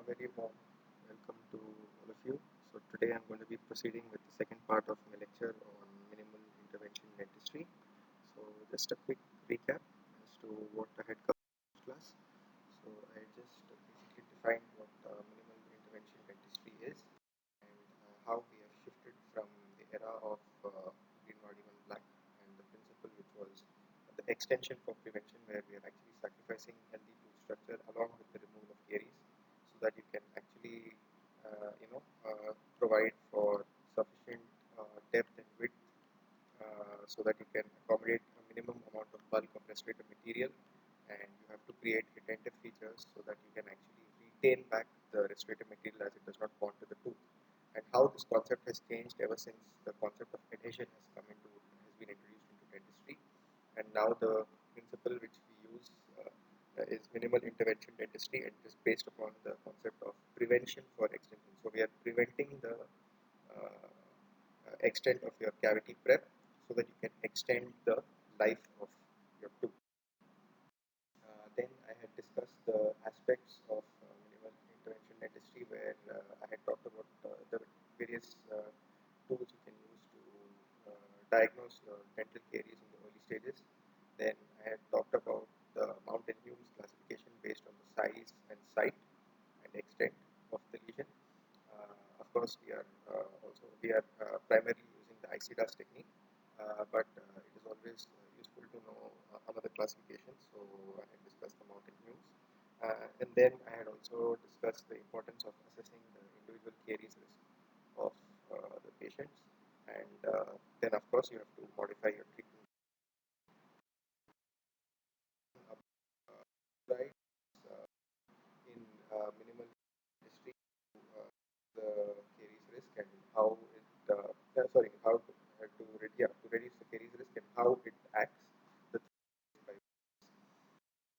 very warm welcome to all of you. So today I'm going to be proceeding with the second part of my lecture on minimal intervention dentistry. So just a quick recap as to what I had covered in this class. So I just basically defined what minimal intervention dentistry is and how we have shifted from the era of green body one black and the principle which was the extension for prevention, where we are actually sacrificing healthy tooth structure along with the removal of caries so that you can actually provide for sufficient depth and width so that you can accommodate a minimum amount of bulk of restorative material, and you have to create retentive features so that you can actually retain back the restorative material as it does not bond to the tooth. And how this concept has changed ever since the concept of adhesion has been introduced into dentistry, and now the principle which we use is minimal intervention dentistry, and it is based upon the concept of prevention for extension. So we are preventing the extent of your cavity prep so that you can extend the life of your tooth. Then I had discussed the aspects of minimal intervention dentistry, where I had talked about the various tools you can use to diagnose your dental caries in the early stages. Then I had talked about the Mountain Humes classification based on the size and site and extent of the lesion. Of course, we are primarily using the ICDAS technique, but it is always useful to know another classification. So I had discussed the Mountain Humes, and then I had also discussed the importance of assessing the individual caries risk of the patients, and then of course you have to modify your treatment. Right, in minimal dentistry, the caries risk and how it to reduce the caries risk and how it acts the by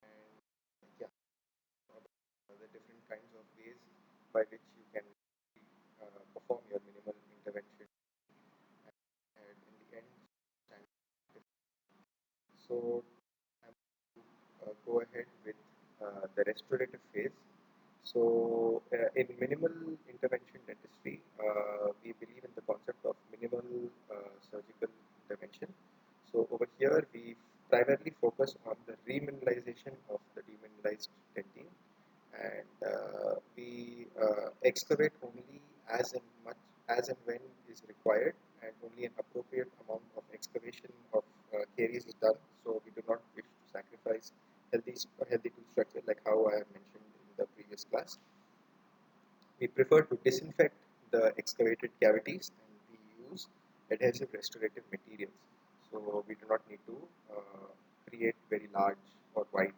and yeah, the different kinds of ways by which you can perform your minimal intervention, and in the end so I'm go ahead with the restorative phase. So, in minimal intervention dentistry, we believe in the concept of minimal surgical intervention. So, over here, we primarily focus on the remineralization of the demineralized dentine, and we excavate only as and when is required, and only an appropriate amount of excavation of caries is done. So, we do not wish to sacrifice healthy tooth structure, like how I have mentioned in the previous class. We prefer to disinfect the excavated cavities, and we use adhesive restorative materials. So we do not need to create very large or wide.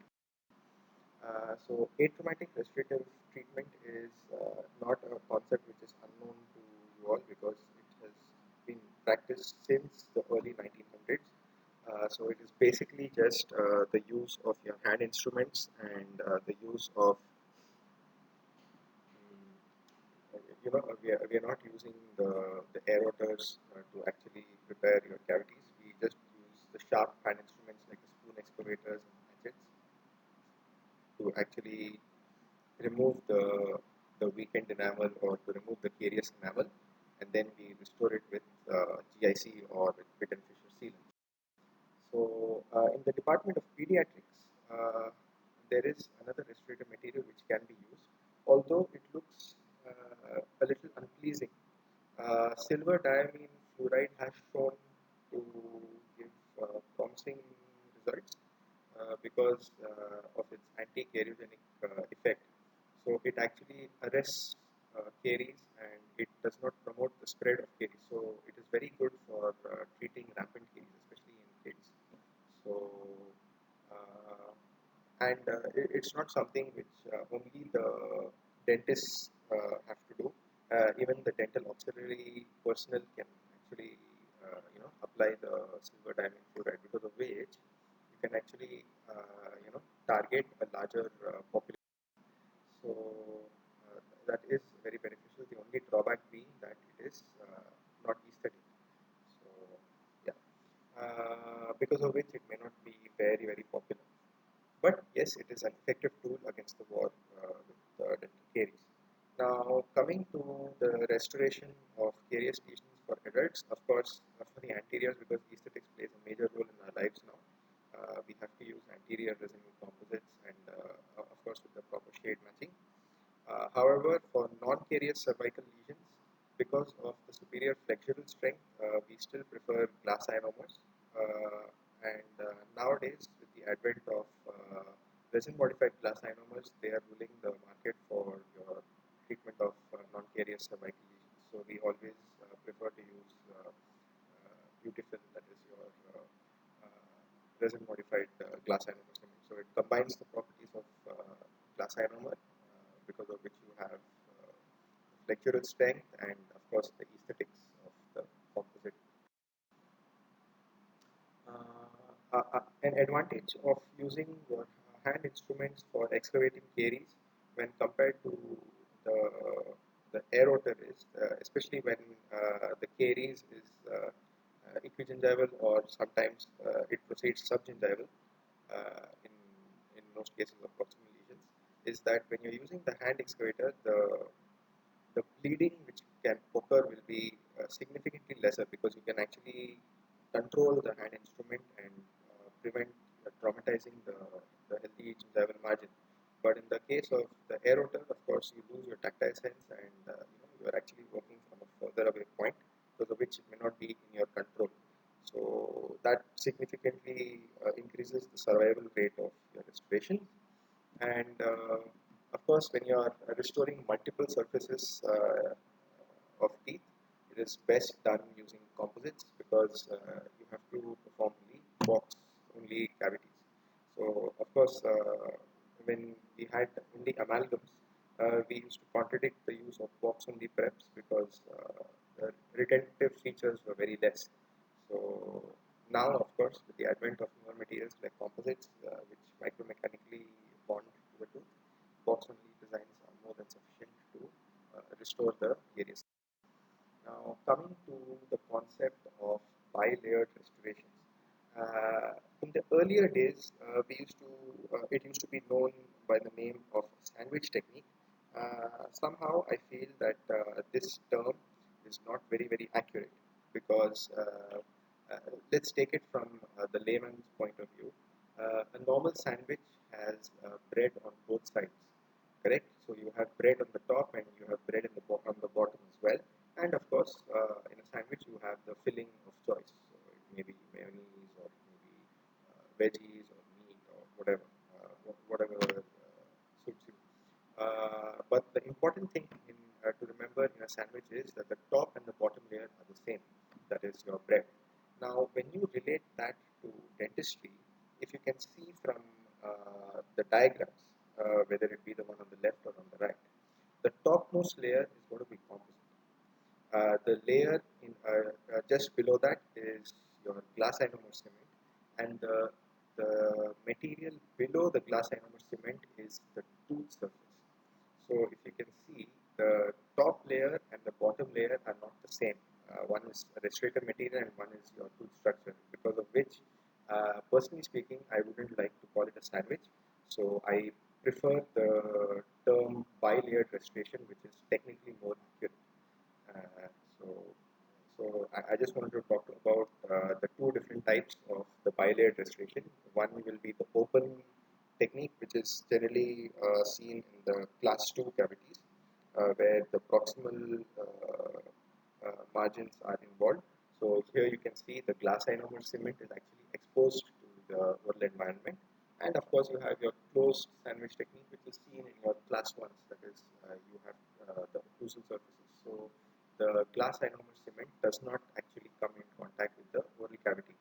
So atraumatic restorative treatment is not a concept which is unknown to you all, because it has been practiced since the early 1900s. So it is basically just the use of your hand instruments and the use of we are not using the aerators to actually prepare your cavities. We just use the sharp hand instruments like the spoon excavators and hatchets to actually remove the weakened enamel, or to remove the carious enamel, and then we restore it with GIC or with bit and fissure sealant. So in the department of pediatrics, there is another restorative material which can be used, although it looks a little unpleasing. Silver diamine fluoride has shown to give promising results because of its anti-cariogenic effect. So it actually arrests caries, and it does not promote the spread of caries. So it is very good for treating rampant caries, especially in kids. So and it's not something which only the dentists have to do. Even the dental auxiliary personnel can actually apply the silver diamine fluoride, because of which you can actually target a larger population. So that is very beneficial. The only drawback being that it is not aesthetic. So yeah, because of which it may not be very popular. But yes, it is an effective tool against the war with dental caries. Coming to the restoration of carious lesions for adults, of course, for the anteriors, because aesthetics plays a major role in our lives now, we have to use anterior resin composites and, of course, with the proper shade matching. However, for non-carious cervical lesions, because of the superior flexural strength, we still prefer glass ionomers. And nowadays, with the advent of resin-modified glass ionomers, they are ruling the market for your treatment of non-carious cervical lesions. So we always prefer to use beautiful, that is your resin-modified glass ionomer cement. So it combines the properties of glass ionomer, because of which you have flexural strength and, of course, the aesthetics of the composite. An advantage of using your hand instruments for excavating caries when compared to the the aerotor is, especially when the caries is equigingival, or sometimes it proceeds subgingival, in most cases of proximal lesions, is that when you're using the hand excavator, the bleeding which can occur will be significantly lesser, because you can actually control the hand instrument and prevent traumatizing the healthy gingival margin. But in the case of the aerotor, of course, you lose your tactile sense, and you are actually working from a further away point, because of which it may not be in your control. So that significantly increases the survival rate of your restoration. And of course, when you are restoring multiple surfaces of teeth, it is best done using composites, because you have to perform only box only cavities. So of course, when we had only amalgams, we used to contradict the use of box only preps, because the retentive features were very less. So now, of course, with the advent of newer materials like composites, which micromechanically bond to the tooth, box only designs are more than sufficient to restore the caries. Now, coming to the concept of bilayered restorations. In the earlier days, it used to be known by the name of sandwich technique. Somehow, I feel that this term is not very accurate, because let's take it from the layman's point of view. A normal sandwich has bread on both sides, correct? So you have bread on the top and you have bread on the bottom as well. And of course, in a sandwich you have the filling of choice. So it may be mayonnaise, or maybe veggies or meat, or whatever suits you. But the important thing to remember in a sandwich is that the top and the bottom layer are the same. That is your bread. Now, when you relate that to dentistry, if you can see from the diagrams, whether it be the one on the left or on the right, the topmost layer is going to be composite. The layer just below that is your glass ionomer cement, and the material below the glass ionomer cement is the tooth surface. So if you can see, the top layer and the bottom layer are not the same. One is a restorative material and one is your tooth structure, because of which, personally speaking, I wouldn't like to call it a sandwich. So I prefer the term bilayered restoration, which is technically more accurate. Uh, so, so I just wanted to talk about the two different types of the bilayered restoration. One will be the open technique, which is generally seen in the class 2 cavities, where the proximal margins are involved. So here you can see the glass ionomer cement is actually exposed to the oral environment. And of course, you have your closed sandwich technique, which is seen in your class 1s, that is, you have the occlusal surfaces. So the glass ionomer cement does not actually come in contact with the oral cavity.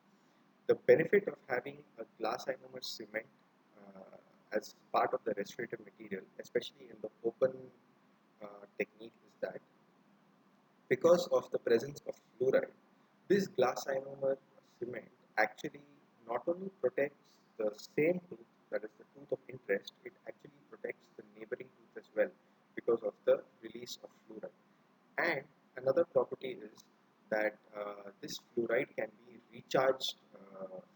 The benefit of having a glass ionomer cement as part of the restorative material, especially in the open technique, is that because of the presence of fluoride, this glass ionomer cement actually not only protects the same tooth, that is the tooth of interest, it actually protects the neighboring tooth as well, because of the release of fluoride. And another property is that this fluoride can be recharged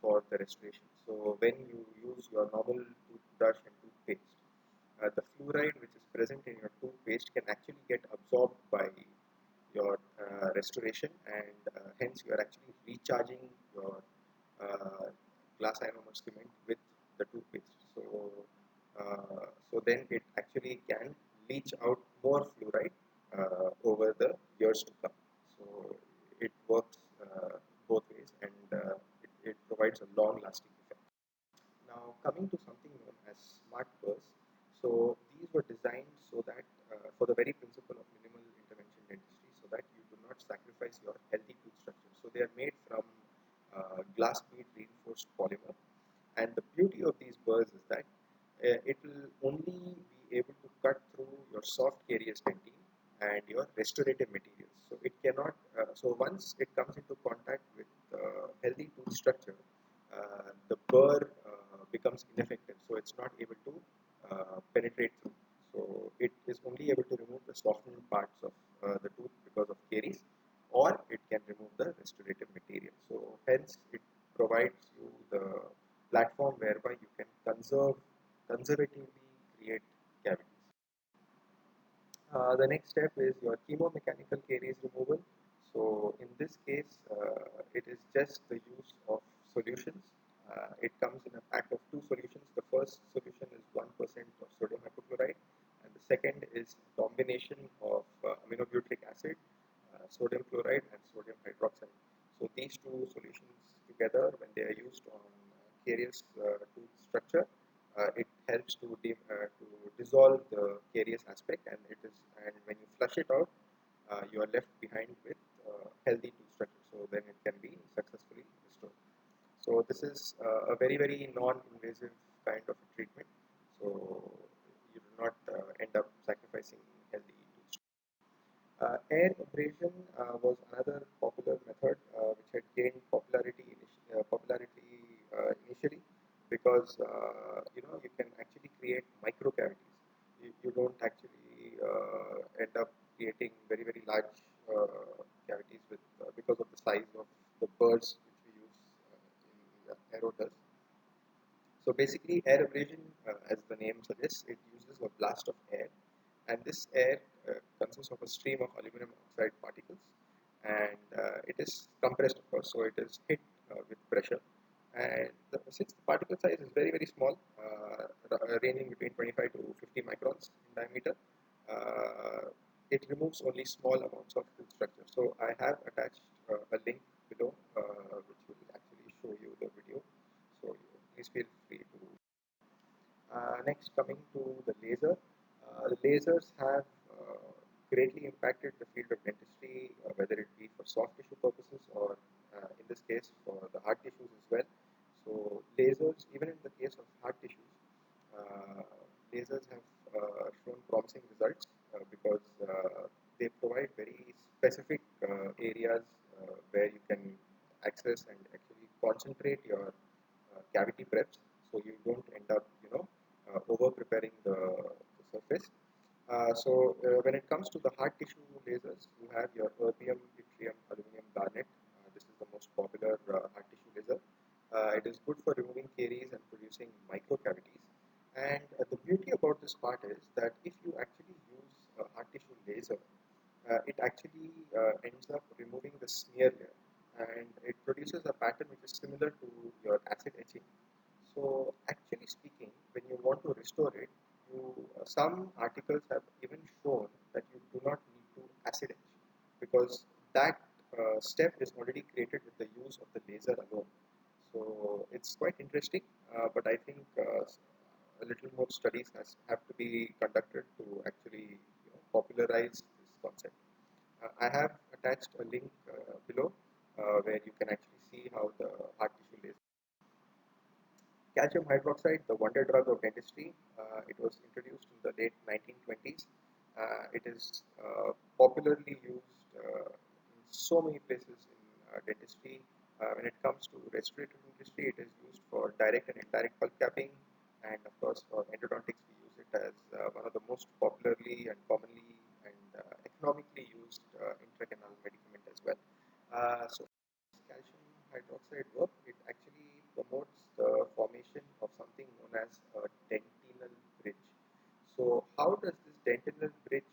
for the restoration. So when you use your normal toothbrush and toothpaste, the fluoride fluoride which is present in your toothpaste can actually get absorbed by your restoration, and hence you are actually recharging your uh, glass ionomer cement with the toothpaste. So then it actually can leach out more fluoride over the years to come. So it works both ways, and it provides a long lasting effect. Now, coming to something known as smart burs. So these were designed so that for the very principle of minimal intervention dentistry, so that you do not sacrifice your healthy tooth structure. So they are made from glass bead reinforced polymer, and the beauty of these burs is that it will only be able to cut through your soft caries dentine and your restorative materials. So it cannot. So once it comes into contact with healthy tooth structure, the burr becomes ineffective. So it's not able to penetrate through. So it is only able to remove the softened parts of the tooth because of caries, or it can remove the restorative material. So hence it provides you the platform whereby you can conservatively create cavities. The next step is your chemomechanical caries removal. So in this case, it is just the use of solutions. It comes in a pack of two solutions. The first solution is 1% of sodium hypochlorite, and the second is combination of aminobutyric acid, sodium chloride, and sodium hydroxide. So these two solutions together, when they are used on caries tooth structure, it helps to dissolve the caries aspect, and when you flush it out, you are left behind with healthy tooth structure. So then it can be successfully restored. So this is a very non-invasive kind of a treatment. So you do not end up sacrificing healthy tooth structure. Air abrasion was another popular method which had gained popularity initially because you can actually create micro cavities. You don't actually end up creating very large cavities because of the size of the burrs which we use in the aero does. So basically, air abrasion, as the name suggests, it uses a blast of air, and this air consists of a stream of aluminum oxide particles, and it is compressed, of course, so it is hit with pressure. And since the particle size is very small, ranging between 25 to 50 microns in diameter, uh, it removes only small amounts of tooth structure. So I have attached a link below, which will actually show you the video. So please feel free to. Next, coming to the laser. The lasers have greatly impacted the field of dentistry, whether it be for soft tissue purposes or, in this case, for the hard tissues as well. So, lasers, even in the case of hard tissues, uh, lasers have shown promising results because they provide very specific areas where you can access and actually concentrate your cavity preps, so you don't end up over preparing the surface. When it comes to the hard tissue lasers, you have your erbium, yttrium, aluminum, garnet. This is the most popular hard tissue laser. It is good for removing caries and producing micro cavities. And the beauty about this part is that if you actually use a hard tissue laser, it actually ends up removing the smear layer, and it produces a pattern which is similar to your acid etching. So actually speaking, when you want to restore it, some articles have even shown that you do not need to acid etch because that step is already created with the use of the laser alone. So it's quite interesting, but I think a little more studies have to be conducted to actually popularize this concept. I have attached a link below where you can actually see how the hard tissue laser. Calcium hydroxide, the wonder drug of dentistry, it was introduced in the late 1920s. It is popularly used in so many places in dentistry. When it comes to restorative dentistry, it is used for direct and indirect pulp capping, and of course for endodontics, we use it as one of the most popularly and commonly and economically used intracanal medicament as well. So calcium hydroxide work, it actually promotes the formation of something known as a dentinal bridge. So how dentinal bridge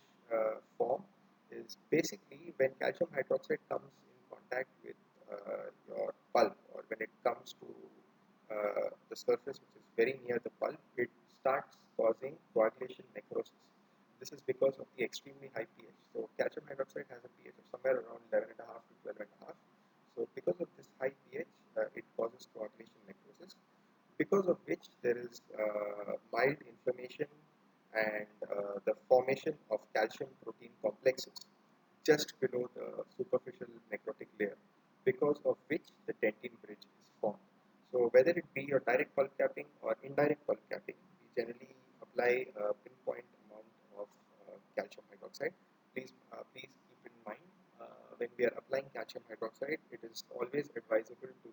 form is basically when calcium hydroxide comes in contact with your pulp, or when it comes to the surface which is very near the pulp, it starts causing coagulation necrosis. This is because of the extremely high pH. So calcium hydroxide has a pH of somewhere around 11.5 to 12.5. So because of this high pH, it causes coagulation necrosis, because of which there is mild inflammation and the formation of calcium protein complexes just below the superficial necrotic layer, because of which the dentine bridge is formed. So whether it be your direct pulp capping or indirect pulp capping, we generally apply a pinpoint amount of calcium hydroxide. Please keep in mind, when we are applying calcium hydroxide, it is always advisable to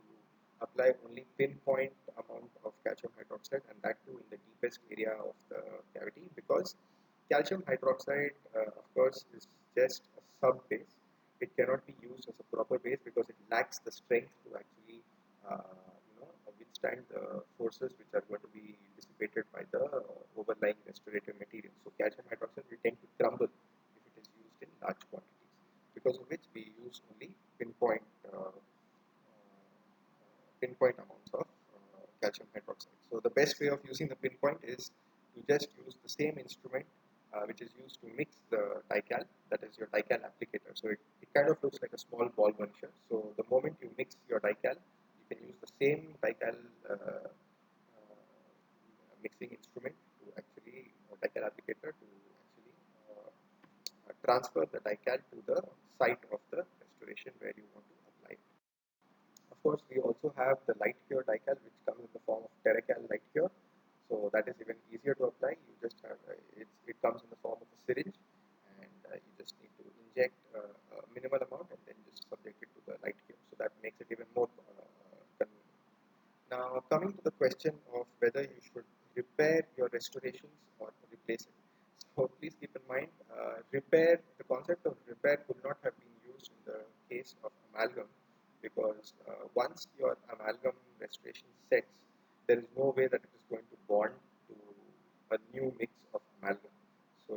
apply only pinpoint amount of calcium hydroxide, and that too in the deepest area of the cavity, because calcium hydroxide, of course, is just a sub base. It cannot be used as a proper base because it lacks the strength to actually withstand the forces which are going to be dissipated by the overlying restorative material. So calcium hydroxide will tend to crumble if it is used in large quantities, because of which we use only pinpoint amounts of calcium hydroxide. So the best way of using the pinpoint is to just use the same instrument which is used to mix the dical, that is your dical applicator. So it kind of looks like a small ball puncture. So the moment you mix your dical, you can use the same dical mixing instrument to actually, dical applicator to actually transfer the dical to the site of the restoration where you want to apply it. Of course, we also have the light cure dical, which comes in the form of Terracal light cure. So that is even easier to apply. You just have it comes in the form of a syringe, and you just need to inject a minimal amount and then just subject it to the light cure. So that makes it even more convenient. Now, coming to the question of whether you should repair your restorations or replace it. So please keep in mind, the concept of repair could not have been used in the case of amalgam, because once your amalgam restoration sets, there is no way that it is going to bond to a new mix of amalgam. So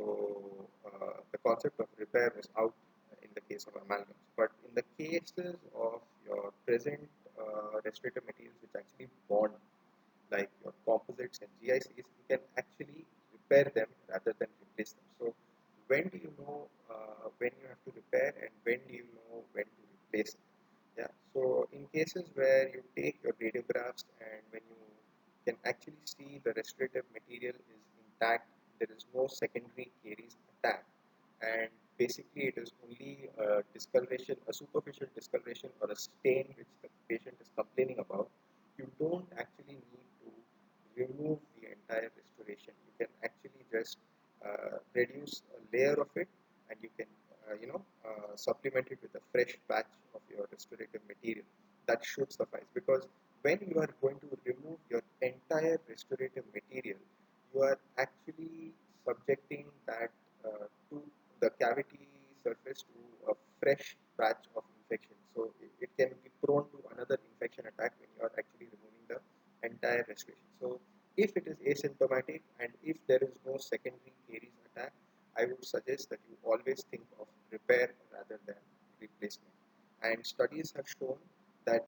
the concept of repair was out in the case of amalgams. But in the cases of your present restorative materials which actually bond, like your composites and GICs, you can actually repair them rather than replace them. So when do you know when you have to repair, and when do you know when to replace it? Yeah. So in cases where you take your radiographs and when you can actually see the restorative material is intact, there is no secondary caries attack, and basically it is only a discoloration, a superficial discoloration or a stain which the patient is complaining about, you don't actually need to remove the entire restoration. You can actually just reduce a layer of it, and you can supplement it with a fresh batch of your restorative material. That should suffice, because when you are going to remove your entire restorative material, you are actually subjecting that to the cavity surface to a fresh batch of infection. So it can be prone to another infection attack when you are actually removing the entire restoration. So if it is asymptomatic and if there is no secondary caries attack, I would suggest that you always think of repair rather than replacement. And studies have shown that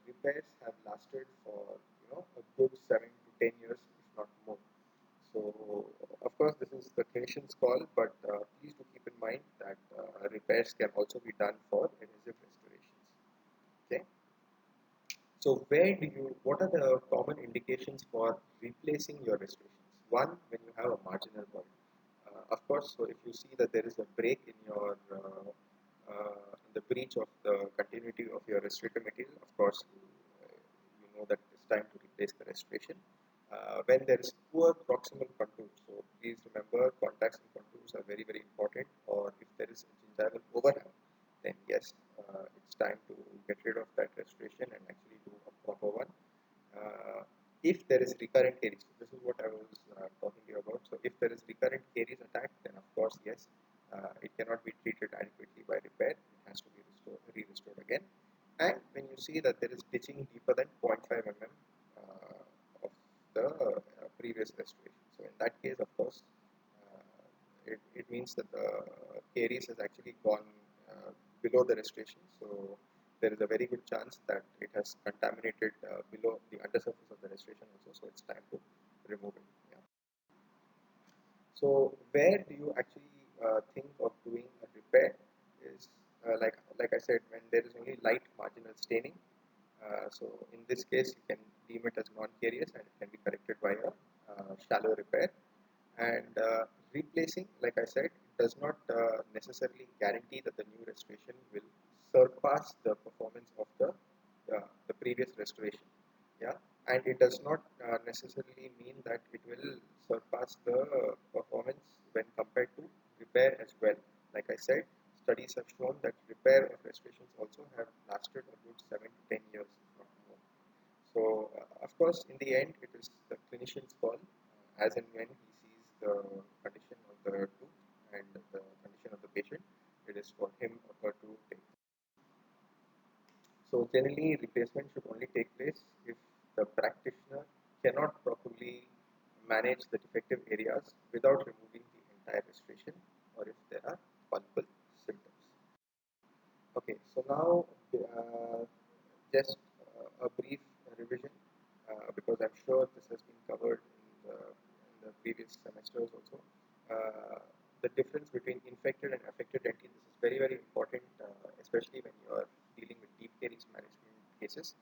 repairs have lasted for a good 7 to 10 years, if not more. So of course this is the clinician's call, but please do keep in mind that repairs can also be done for adhesive restorations. Okay. So what are the common indications for replacing your restorations? One, when you have a marginal void. Of course, so if you see that there is a break in the breach of the continuity of your restorative material, of course, you know that it's time to replace the restoration. When there is poor proximal contour, so please remember contacts and contours are very, very important, or if there is a gingival overhang, then yes, it's time to get rid of that restoration and actually do a proper one. Uh, if there is recurrent caries, so this is what I was talking to you about. So if there is recurrent caries attack, then of course yes, it cannot be treated adequately by repair. It has to be re-restored again. And when you see that there is pitching deeper than 0.5 mm of the previous restoration, so in that case, of course, it means that the caries has actually gone below the restoration. So there is a very good chance that it has contaminated below the undersurface of the restoration also. So it's time to remove it. Yeah. So where do you actually think of doing a repair? Is like I said, when there is only light marginal staining. So in this case, you can deem it as non-carious and it can be corrected by a shallow repair. And replacing, like I said, does not necessarily guarantee that the new restoration will surpass the performance of the previous restoration. Yeah, and it does not necessarily mean that it will surpass the performance when compared to repair as well. Like I said, studies have shown that repair of restorations also have lasted a good 7 to 10 years, if not more. So, of course, in the end, it is the clinician's call, as and when he sees the condition of the tooth and the condition of the patient. It is for him or her to take. So, generally, replacement should only take place if the practitioner cannot properly manage the defective areas without removing the entire restoration, or if there are multiple symptoms. Okay, so now just a brief revision because I'm sure this has been covered in the previous semesters also. The difference between infected and affected dentine, this is very, very important, especially when you are dealing with deep caries management cases.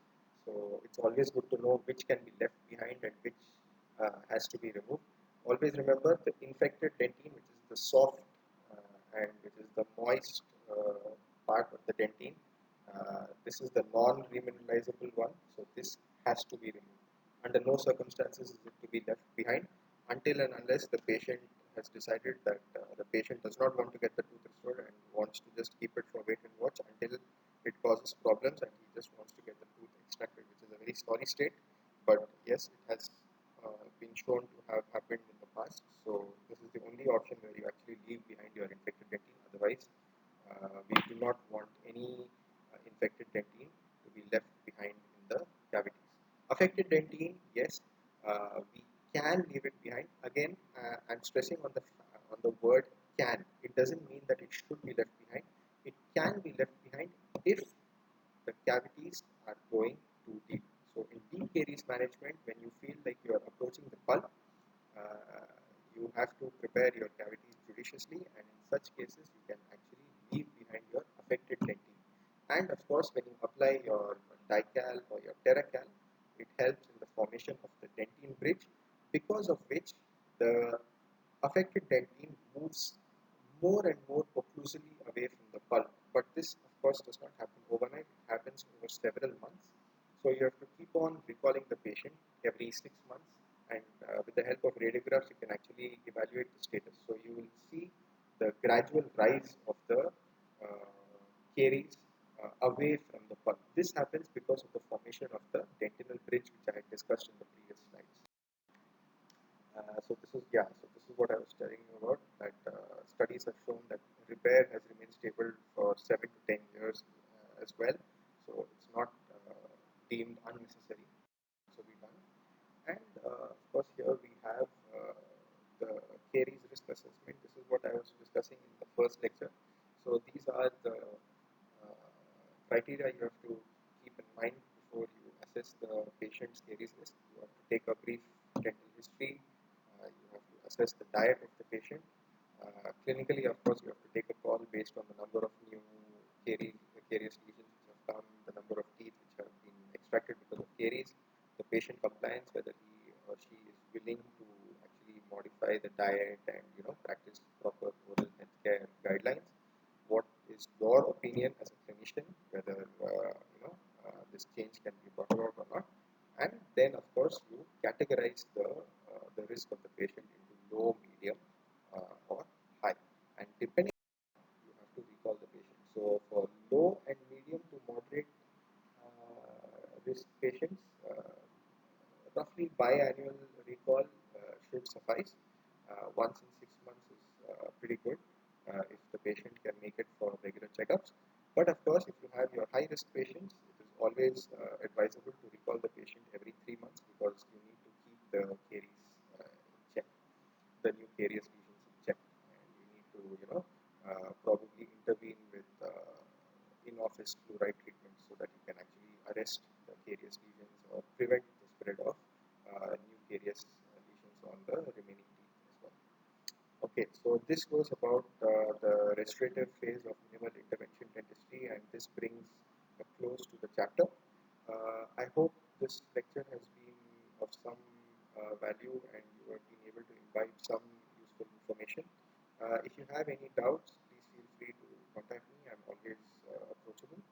So it's always good to know which can be left behind and which has to be removed. Always remember the infected dentine, which is the soft and which is the moist part of the dentine. This is the non-remineralizable one, so this has to be removed. Under no circumstances is it to be left behind until and unless the patient has decided that the patient does not want to get the tooth restored and wants to just keep it for wait and watch until it causes problems and he just wants to get the tooth extracted, which is a very sorry state. But yes, it has been shown to have happened in the past. So this is the only option where you actually leave behind your infected dentine. Otherwise, we do not want any infected dentine to be left behind in the cavities. Affected dentine, yes, we can leave it behind. Again, I'm stressing on the word can. It doesn't mean that it should be left behind. It can be left behind if the cavities are going too deep. So in deep caries management, when you feel like you are approaching the pulp, uh, you have to prepare your cavities judiciously, and in such cases, you can actually leave behind your affected dentine. And of course, when you apply your dical or your terracal, it helps in the formation of the dentine bridge, because of which the affected dentine moves more and more occlusally away from the pulp. But this, of course, does not happen overnight. It happens over several months. So you have to keep on recalling the patient every 6 months, and with the help of radiographs, you can actually evaluate the status. So you will see the gradual rise of the caries away from the pulp. This happens because of the formation of the dentinal bridge, which I had discussed in the previous slides. So this is what I was telling you about. That studies have shown that repair has remained stable for 7 to 10 years as well. So it's not deemed unnecessary to be done. And of course, here we have the caries risk assessment. This is what I was discussing in the first lecture. So these are the criteria you have to keep in mind before you assess the patient's caries risk. You have to take a brief dental history. You have to assess the diet of the patient. Clinically, of course, you have to take a call based on the number of new carious lesions which have come, the number of teeth which have been extracted because of caries, the patient compliance, whether he or she is willing to actually modify the diet and practice proper oral health care guidelines. What is your opinion as a clinician, whether this change can be brought about or not? And then, of course, you categorize the risk of the patient into low, medium, or high. And depending, you have to recall the patient. So for low and medium to moderate risk patients, roughly biannual recall should suffice. Once in 6 months is pretty good if the patient can make it for regular checkups. But of course, if you have your high risk patients, it is always advisable to recall the patient every 3 months because you need to keep the caries in check, the new carious lesions in check, and this fluoride treatment so that you can actually arrest the carious lesions or prevent the spread of new carious lesions on the remaining teeth as well. Okay, so this was about the restorative phase of minimal intervention dentistry, and this brings a close to the chapter. I hope this lecture has been of some value and you have been able to imbibe some useful information. If you have any doubts, please feel free to contact me. I'm always approachable.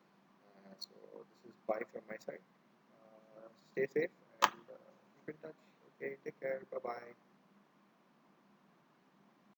So this is bye from my side. Stay safe and keep in touch. Okay, take care. Bye bye.